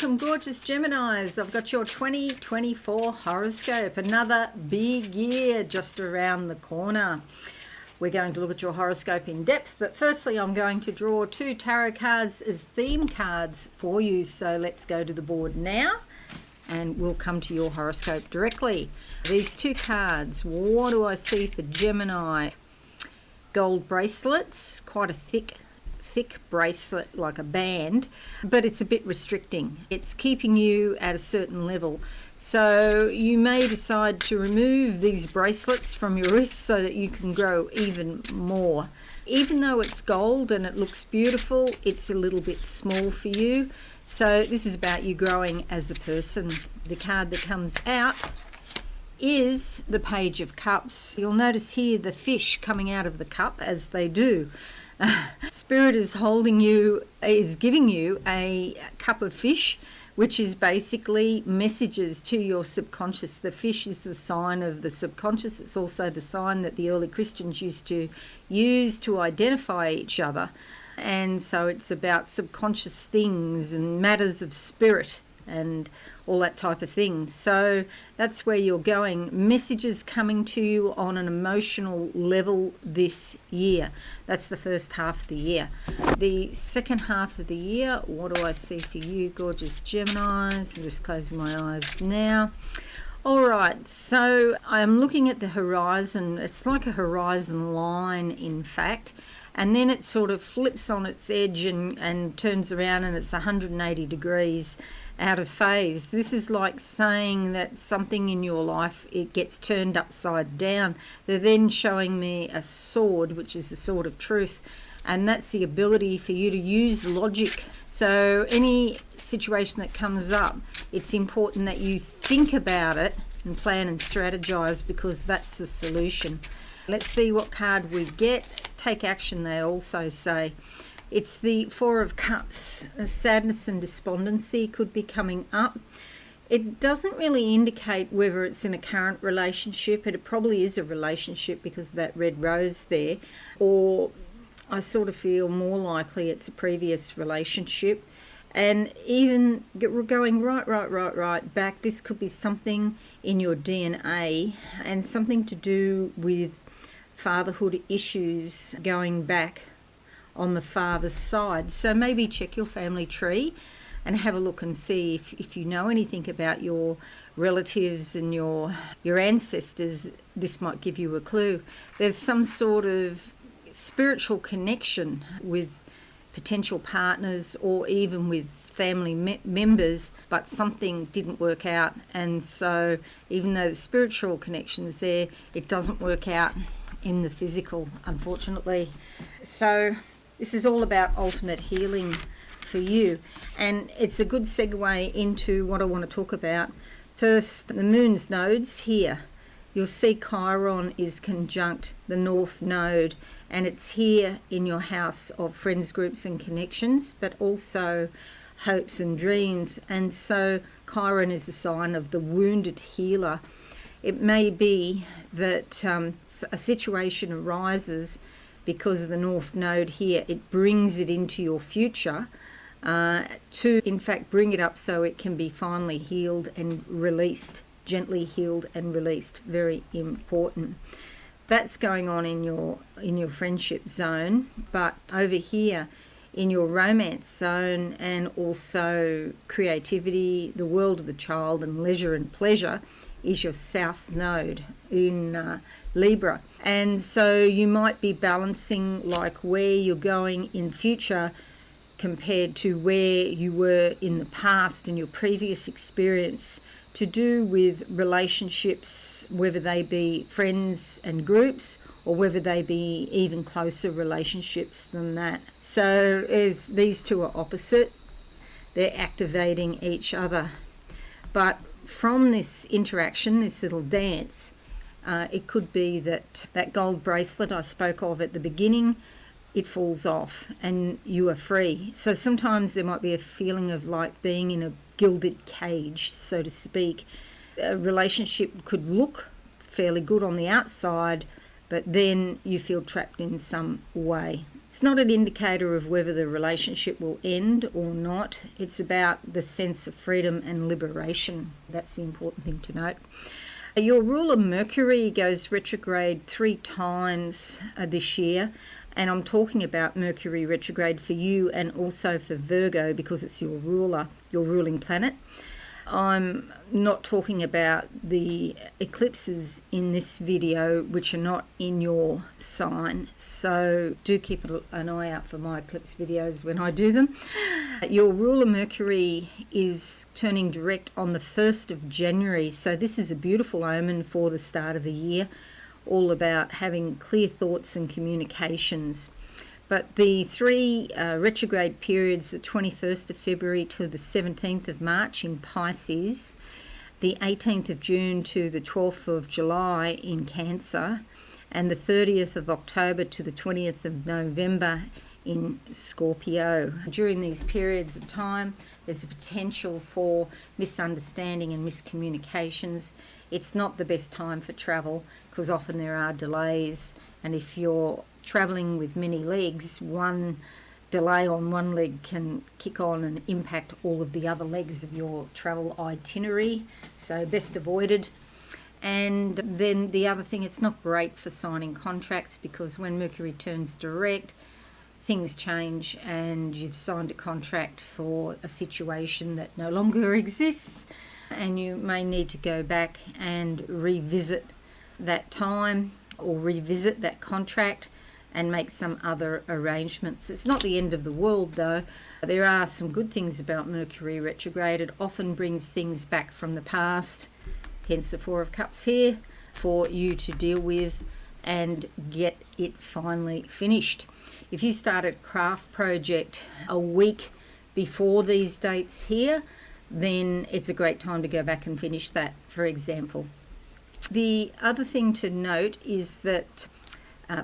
Welcome, gorgeous Geminis. I've got your 2024 horoscope. Another big year just around the corner. We're going to look at your horoscope in depth, but firstly I'm going to draw two tarot cards as theme cards for you. So let's go to the board now and we'll come to your horoscope directly. These two cards, what do I see for Gemini? Gold bracelets, quite a thick bracelet like a band, but it's a bit restricting. It's keeping you at a certain level. So you may decide to remove these bracelets from your wrists so that you can grow even more. Even though it's gold and it looks beautiful, it's a little bit small for you. So this is about you growing as a person. The card that comes out is the Page of Cups. You'll notice here the fish coming out of the cup, as they do. Spirit is giving you a cup of fish, which is basically messages to your subconscious. The fish is the sign of the subconscious. It's also the sign that the early Christians used to use to identify each other. And so it's about subconscious things and matters of spirit and all that type of thing. So that's where you're going. Messages coming to you on an emotional level this year. That's the first half of the year. The second half of the year, what do I see for you, gorgeous Geminis? I'm just closing my eyes now. All right, so I'm looking at the horizon. It's like a horizon line, in fact. And then it sort of flips on its edge and turns around, and it's 180 degrees out of phase. This is like saying that something in your life, it gets turned upside down. They're then showing me a sword, which is the sword of truth, and that's the ability for you to use logic. So any situation that comes up, it's important that you think about it and plan and strategize, because that's the solution. Let's see what card we get. Take action, they also say. It's the Four of Cups. Sadness and despondency could be coming up. It doesn't really indicate whether it's in a current relationship. It probably is a relationship because of that red rose there. Or I sort of feel more likely it's a previous relationship. And even going right back, this could be something in your DNA and something to do with fatherhood issues going back on the father's side. So maybe check your family tree and have a look and see if you know anything about your relatives and your ancestors. This might give you a clue. There's some sort of spiritual connection with potential partners or even with family members, but something didn't work out, and so even though the spiritual connection is there, it doesn't work out in the physical, unfortunately. So this is all about ultimate healing for you, and it's a good segue into what I want to talk about. First, the moon's nodes here. You'll see Chiron is conjunct the North Node, and it's here in your house of friends, groups and connections, but also hopes and dreams. And so Chiron is a sign of the wounded healer. It may be that a situation arises because of the North Node here. It brings it into your future to, in fact, bring it up so it can be finally healed and released, gently healed and released. Very important. That's going on in your friendship zone, but over here in your romance zone and also creativity, the world of the child and leisure and pleasure is your South Node in Libra. And so you might be balancing like where you're going in future compared to where you were in the past in your previous experience, to do with relationships, whether they be friends and groups or whether they be even closer relationships than that. So as these two are opposite, they're activating each other. But from this interaction, this little dance, it could be that gold bracelet I spoke of at the beginning, it falls off and you are free. So sometimes there might be a feeling of like being in a gilded cage, so to speak. A relationship could look fairly good on the outside, but then you feel trapped in some way. It's not an indicator of whether the relationship will end or not. It's about the sense of freedom and liberation. That's the important thing to note. Your ruler Mercury goes retrograde 3 times this year, and I'm talking about Mercury retrograde for you and also for Virgo because it's your ruler, your ruling planet. I'm not talking about the eclipses in this video which are not in your sign, so do keep an eye out for my eclipse videos when I do them. Your ruler Mercury is turning direct on the 1st of January, so this is a beautiful omen for the start of the year, all about having clear thoughts and communications. But the 3 retrograde periods, the 21st of February to the 17th of March in Pisces, the 18th of June to the 12th of July in Cancer, and the 30th of October to the 20th of November in Scorpio. During these periods of time, there's a potential for misunderstanding and miscommunications. It's not the best time for travel because often there are delays, and if you're travelling with many legs, one delay on one leg can kick on and impact all of the other legs of your travel itinerary, so best avoided. And then the other thing, it's not great for signing contracts because when Mercury turns direct, things change and you've signed a contract for a situation that no longer exists, and you may need to go back and revisit that time or revisit that contract and make some other arrangements. It's not the end of the world though. There are some good things about Mercury retrograde. It often brings things back from the past, hence the 4 of Cups here, for you to deal with and get it finally finished. If you start a craft project a week before these dates here, then it's a great time to go back and finish that, for example. The other thing to note is that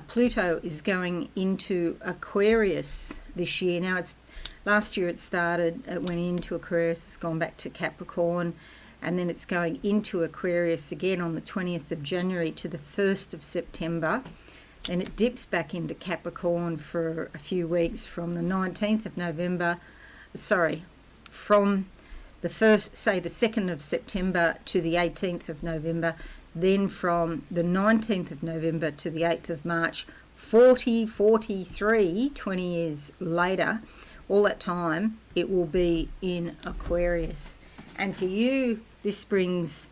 Pluto is going into Aquarius this year. Now, last year it went into Aquarius, it's gone back to Capricorn, and then it's going into Aquarius again on the 20th of January to the 1st of September. Then it dips back into Capricorn for a few weeks from the 19th of November, from the 2nd of September to the 18th of November. Then from the 19th of November to the 8th of March, 20 years later, all that time, it will be in Aquarius. And for you, this brings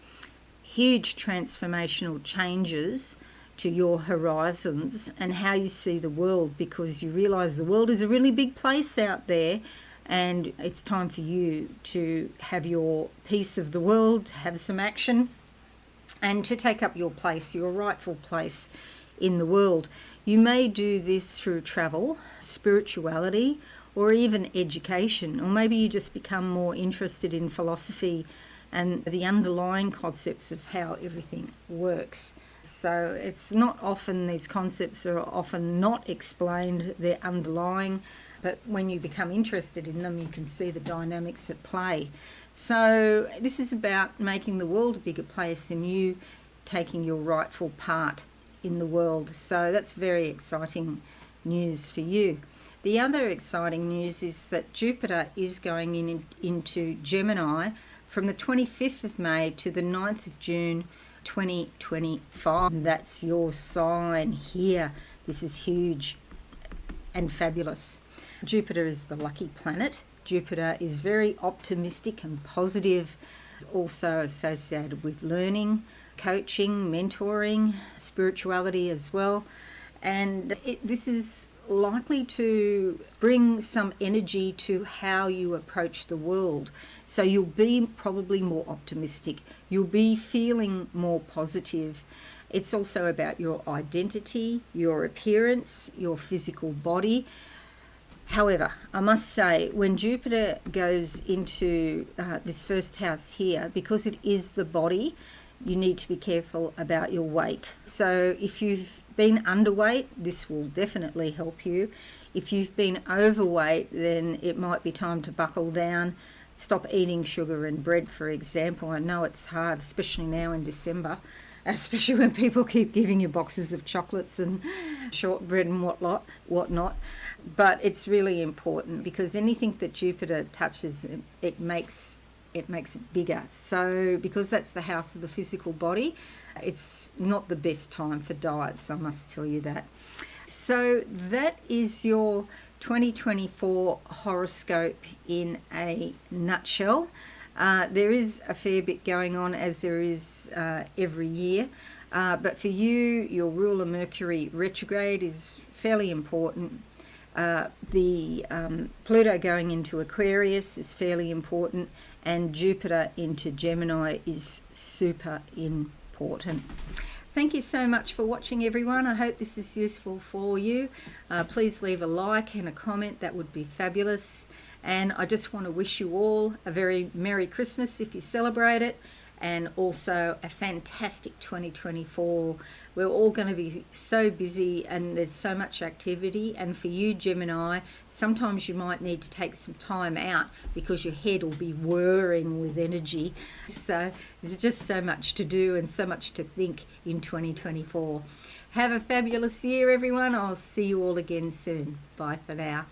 huge transformational changes to your horizons and how you see the world, because you realise the world is a really big place out there, and it's time for you to have your piece of the world, have some action, and to take up your place, your rightful place in the world. You may do this through travel, spirituality, or even education, or maybe you just become more interested in philosophy and the underlying concepts of how everything works. So it's not often, these concepts are often not explained, they're underlying, but when you become interested in them, you can see the dynamics at play. So this is about making the world a bigger place and you taking your rightful part in the world. So that's very exciting news for you. The other exciting news is that Jupiter is going into Gemini from the 25th of May to the 9th of June 2025. That's your sign here. This is huge and fabulous. Jupiter is the lucky planet. Jupiter is very optimistic and positive. It's also associated with learning, coaching, mentoring, spirituality as well. And this is likely to bring some energy to how you approach the world. So you'll be probably more optimistic. You'll be feeling more positive. It's also about your identity, your appearance, your physical body. However, I must say, when Jupiter goes into this first house here, because it is the body, you need to be careful about your weight. So if you've been underweight, this will definitely help you. If you've been overweight, then it might be time to buckle down. Stop eating sugar and bread, for example. I know it's hard, especially now in December, especially when people keep giving you boxes of chocolates and shortbread and whatnot. but it's really important because anything that Jupiter touches, it makes it bigger. So because that's the house of the physical body, it's not the best time for diets, I must tell you that. So that is your 2024 horoscope in a nutshell. There is a fair bit going on, as there is every year. But for you, your ruler Mercury retrograde is fairly important. The Pluto going into Aquarius is fairly important, and Jupiter into Gemini is super important. Thank you so much for watching, everyone. I hope this is useful for you. Please leave a like and a comment. That would be fabulous. And I just want to wish you all a very Merry Christmas if you celebrate it, and also a fantastic 2024. We're all going to be so busy and there's so much activity. And for you, Gemini, sometimes you might need to take some time out because your head will be whirring with energy. So there's just so much to do and so much to think in 2024. Have a fabulous year, everyone. I'll see you all again soon. Bye for now.